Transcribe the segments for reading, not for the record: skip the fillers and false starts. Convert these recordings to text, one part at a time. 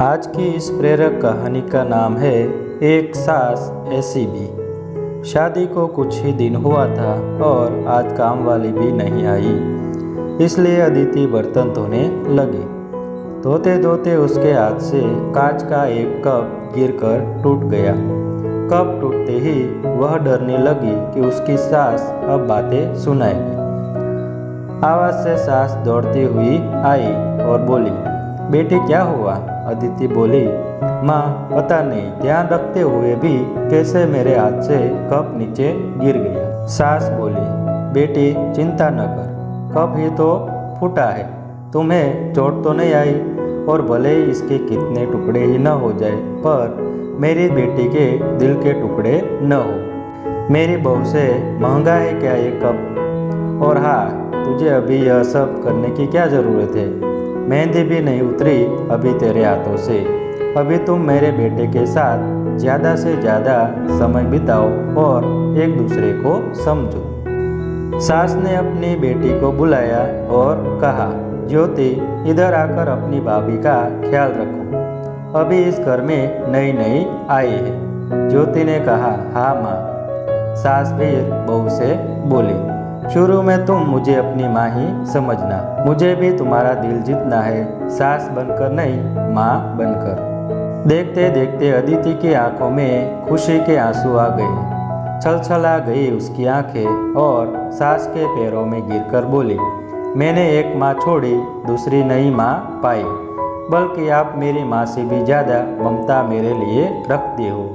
आज की इस प्रेरक कहानी का नाम है एक सास ऐसी भी। शादी को कुछ ही दिन हुआ था और आज काम वाली भी नहीं आई, इसलिए अदिति बर्तन धोने लगी। धोते धोते उसके हाथ से कांच का एक कप गिरकर टूट गया। कप टूटते ही वह डरने लगी कि उसकी सास अब बातें सुनाएगी। आवाज से सास दौड़ती हुई आई और बोली, बेटी क्या हुआ? अदिति बोली, माँ पता नहीं ध्यान रखते हुए भी कैसे मेरे हाथ से कप नीचे गिर गया। सास बोली, बेटी चिंता न कर, कप ही तो फूटा है, तुम्हें चोट तो नहीं आई, और भले ही इसके कितने टुकड़े ही न हो जाए पर मेरी बेटी के दिल के टुकड़े न हो। मेरी बहू से महंगा है क्या ये कप? और हाँ, तुझे अभी यह सब करने की क्या ज़रूरत है? मेहंदी भी नहीं उतरी अभी तेरे हाथों से। अभी तुम मेरे बेटे के साथ ज़्यादा से ज़्यादा समय बिताओ और एक दूसरे को समझो। सास ने अपनी बेटी को बुलाया और कहा, ज्योति इधर आकर अपनी भाभी का ख्याल रखो, अभी इस घर में नई नई आई है। ज्योति ने कहा, हाँ माँ। सास फिर बहू से बोली, शुरू में तुम मुझे अपनी माँ ही समझना, मुझे भी तुम्हारा दिल जीतना है, सास बनकर नहीं माँ बनकर। देखते देखते अदिति की आंखों में खुशी के आंसू आ गए। छलछला गई उसकी आंखें और सास के पैरों में गिरकर बोली, मैंने एक माँ छोड़ी दूसरी नई माँ पाई, बल्कि आप मेरी माँ से भी ज़्यादा ममता मेरे लिए रखती हो।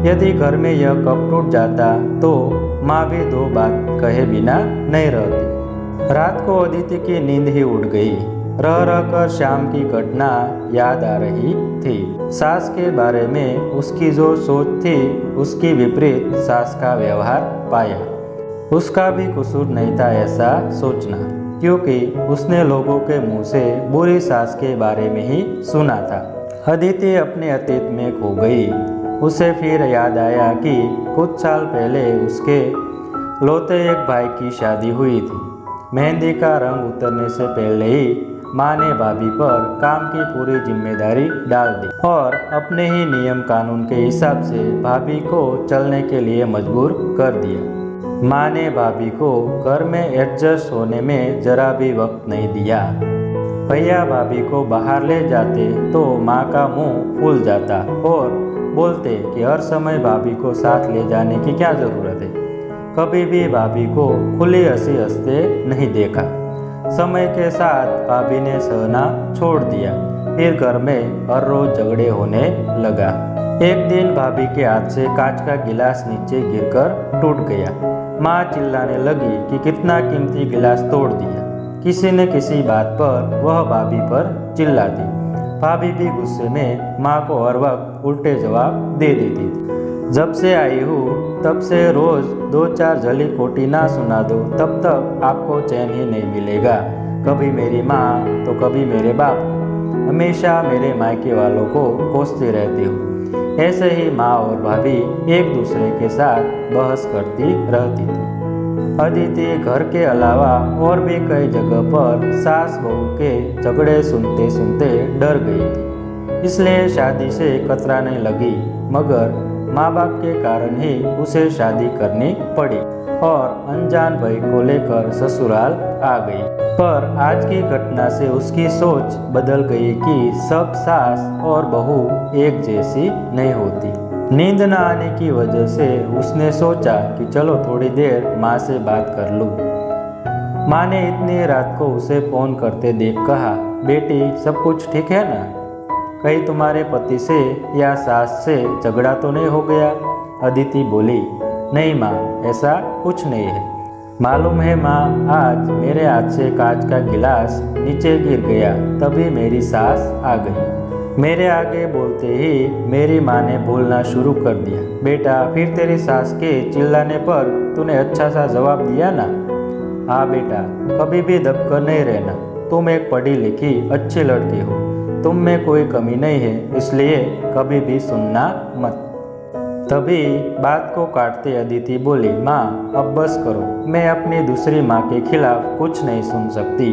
यदि घर में यह कप टूट जाता तो माँ भी दो बात कहे बिना नहीं रहती। रात को अदिति की नींद ही उड़ गई। रह रह कर शाम की घटना याद आ रही थी। सास के बारे में उसकी जो सोच थी उसकी विपरीत सास का व्यवहार पाया। उसका भी कसूर नहीं था ऐसा सोचना, क्योंकि उसने लोगों के मुंह से बुरी सास के बारे में ही सुना था। अदिति अपने अतीत में खो गई। उसे फिर याद आया कि कुछ साल पहले उसके लौते एक भाई की शादी हुई थी। मेहंदी का रंग उतरने से पहले ही माँ ने भाभी पर काम की पूरी जिम्मेदारी डाल दी और अपने ही नियम कानून के हिसाब से भाभी को चलने के लिए मजबूर कर दिया। माँ ने भाभी को घर में एडजस्ट होने में जरा भी वक्त नहीं दिया। भैया भाभी को बाहर ले जाते तो माँ का मुंह फूल जाता और बोलते कि हर समय भाभी को साथ ले जाने की क्या ज़रूरत है। कभी भी भाभी को खुली हंसी हंसते नहीं देखा। समय के साथ भाभी ने सहना छोड़ दिया। फिर घर में हर रोज झगड़े होने लगा। एक दिन भाभी के हाथ से कांच का गिलास नीचे गिरकर टूट गया। माँ चिल्लाने लगी कि कितना कीमती गिलास तोड़ दिया। किसी न किसी बात पर वह भाभी पर चिल्लाती। भाभी भी गुस्से में माँ को हर वक्त उल्टे जवाब दे देती थी। जब से आई हूँ तब से रोज 2-4 जली कोटी ना सुना दो तब तक आपको चैन ही नहीं मिलेगा। कभी मेरी माँ तो कभी मेरे बाप को, हमेशा मेरे मायके वालों को कोसती रहती हूँ। ऐसे ही माँ और भाभी एक दूसरे के साथ बहस करती रहती थी। अदिति घर के अलावा और भी कई जगह पर सास बहू के झगड़े सुनते सुनते डर गई थी, इसलिए शादी से कतराने लगी। मगर माँ बाप के कारण ही उसे शादी करनी पड़ी और अनजान भाई को लेकर ससुराल आ गई। पर आज की घटना से उसकी सोच बदल गई कि सब सास और बहू एक जैसी नहीं होती। नींद न आने की वजह से उसने सोचा कि चलो थोड़ी देर माँ से बात कर लूँ। माँ ने इतनी रात को उसे फ़ोन करते देख कहा, बेटी सब कुछ ठीक है ना? कहीं तुम्हारे पति से या सास से झगड़ा तो नहीं हो गया? अदिति बोली, नहीं माँ, ऐसा कुछ नहीं है। मालूम है माँ, आज मेरे हाथ से कांच का गिलास नीचे गिर गया, तभी मेरी सास आ गई। मेरे आगे बोलते ही मेरी माँ ने बोलना शुरू कर दिया, बेटा फिर तेरी सास के चिल्लाने पर तूने अच्छा सा जवाब दिया ना? हाँ बेटा, कभी भी दबकर नहीं रहना, तुम एक पढ़ी लिखी अच्छी लड़की हो, तुम में कोई कमी नहीं है, इसलिए कभी भी सुनना मत। तभी बात को काटते अदिति बोली, माँ अब बस करो, मैं अपनी दूसरी माँ के खिलाफ कुछ नहीं सुन सकती।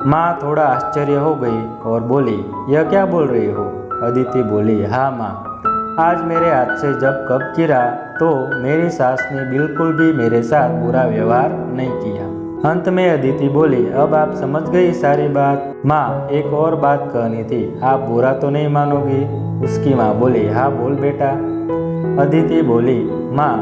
माँ थोड़ा आश्चर्य हो गई और बोली, यह क्या बोल रही हो? अदिति बोली, हाँ माँ, आज मेरे हाथ से जब कप गिरा तो मेरी सास ने बिल्कुल भी मेरे साथ बुरा व्यवहार नहीं किया। अंत में अदिति बोली, अब आप समझ गई सारी बात। माँ, एक और बात कहनी थी, आप बुरा तो नहीं मानोगी? उसकी माँ बोली, हाँ बोल बेटा। अदिति बोली, माँ,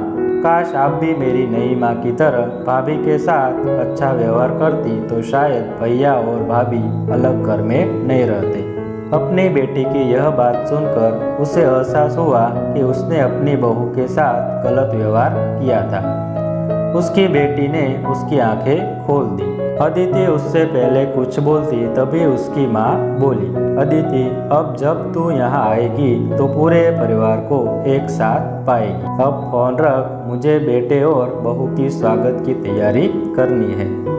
काश आप भी मेरी नई माँ की तरह भाभी के साथ अच्छा व्यवहार करती तो शायद भैया और भाभी अलग घर में नहीं रहते। अपनी बेटी की यह बात सुनकर उसे एहसास हुआ कि उसने अपनी बहू के साथ गलत व्यवहार किया था। उसकी बेटी ने उसकी आंखें खोल दी। अदिति उससे पहले कुछ बोलती तभी उसकी माँ बोली, अदिति, अब जब तू यहाँ आएगी तो पूरे परिवार को एक साथ पाएगी। अब फोन रख, मुझे बेटे और बहू की स्वागत की तैयारी करनी है।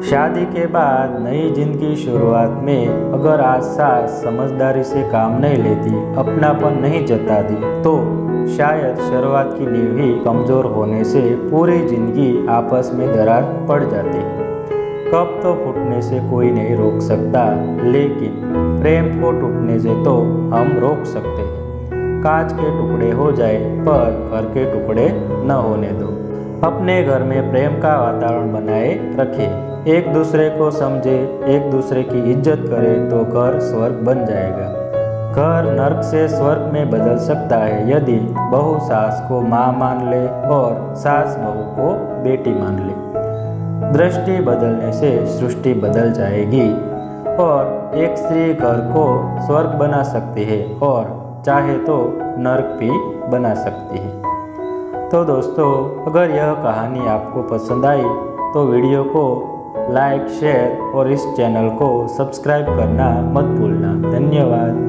शादी के बाद नई जिंदगी शुरुआत में अगर आज सास समझदारी से काम नहीं लेती, अपनापन नहीं जताती, तो शायद शुरुआत की नींव ही कमजोर होने से पूरी जिंदगी आपस में दरार पड़ जाती है। कप तो फूटने से कोई नहीं रोक सकता, लेकिन प्रेम को टूटने से तो हम रोक सकते हैं। कांच के टुकड़े हो जाए पर घर के टुकड़े न होने दो। अपने घर में प्रेम का वातावरण बनाए रखें। एक दूसरे को समझे, एक दूसरे की इज्जत करे तो घर स्वर्ग बन जाएगा। घर नर्क से स्वर्ग में बदल सकता है यदि बहू सास को माँ मान ले और सास बहू को बेटी मान ले। दृष्टि बदलने से सृष्टि बदल जाएगी और एक स्त्री घर को स्वर्ग बना सकती है और चाहे तो नर्क भी बना सकती है। तो दोस्तों, अगर यह कहानी आपको पसंद आई तो वीडियो को लाइक, शेयर और इस चैनल को सब्सक्राइब करना मत भूलना। धन्यवाद।